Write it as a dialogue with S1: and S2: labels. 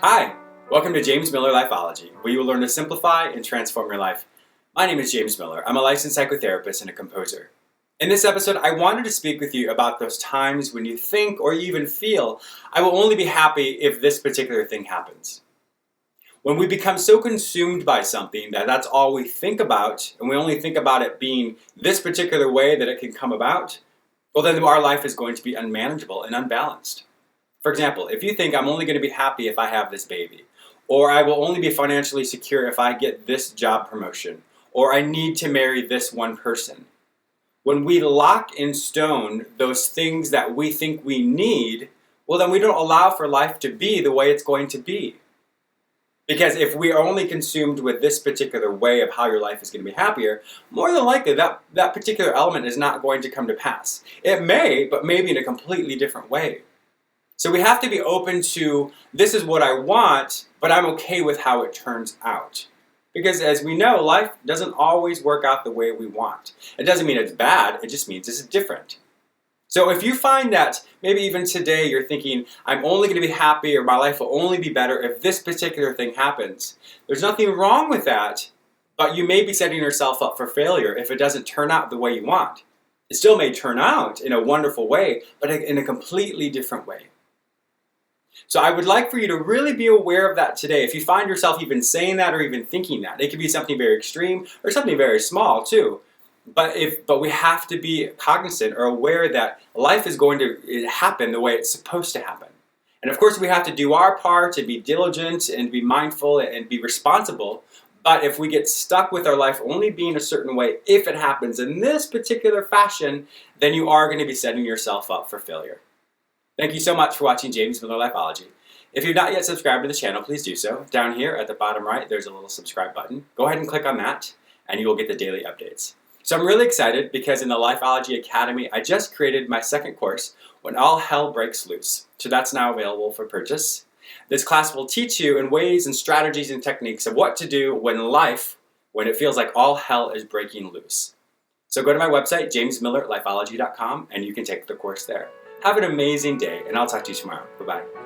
S1: Hi, welcome to James Miller Lifeology, where you will learn to simplify and transform your life. My name is James Miller. I'm a licensed psychotherapist and a composer. In this episode, I wanted to speak with you about those times when you think or you even feel, I will only be happy if this particular thing happens. When we become so consumed by something that that's all we think about, and we only think about it being this particular way that it can come about, well then our life is going to be unmanageable and unbalanced. For example, if you think I'm only going to be happy if I have this baby, or I will only be financially secure if I get this job promotion, or I need to marry this one person. When we lock in stone those things that we think we need, well then we don't allow for life to be the way it's going to be. Because if we are only consumed with this particular way of how your life is going to be happier, more than likely that particular element is not going to come to pass. It may, but maybe in a completely different way. So we have to be open to, this is what I want, but I'm okay with how it turns out. Because as we know, life doesn't always work out the way we want. It doesn't mean it's bad, it just means it's different. So if you find that maybe even today you're thinking, I'm only going to be happy or my life will only be better if this particular thing happens, there's nothing wrong with that, but you may be setting yourself up for failure if it doesn't turn out the way you want. It still may turn out in a wonderful way, but in a completely different way. So I would like for you to really be aware of that today. If you find yourself even saying that or even thinking that, it could be something very extreme or something very small too. But we have to be cognizant or aware that life is going to happen the way it's supposed to happen. And of course we have to do our part and be diligent and be mindful and be responsible. But if we get stuck with our life only being a certain way, if it happens in this particular fashion, then you are going to be setting yourself up for failure. Thank you so much for watching James Miller Lifeology. If you've not yet subscribed to the channel, please do so. Down here at the bottom right, there's a little subscribe button. Go ahead and click on that, and you will get the daily updates. So I'm really excited because in the Lifeology Academy, I just created my second course, When All Hell Breaks Loose. So that's now available for purchase. This class will teach you in ways and strategies and techniques of what to do when it feels like all hell is breaking loose. So go to my website, jamesmillerlifeology.com, and you can take the course there. Have an amazing day, and I'll talk to you tomorrow. Bye-bye.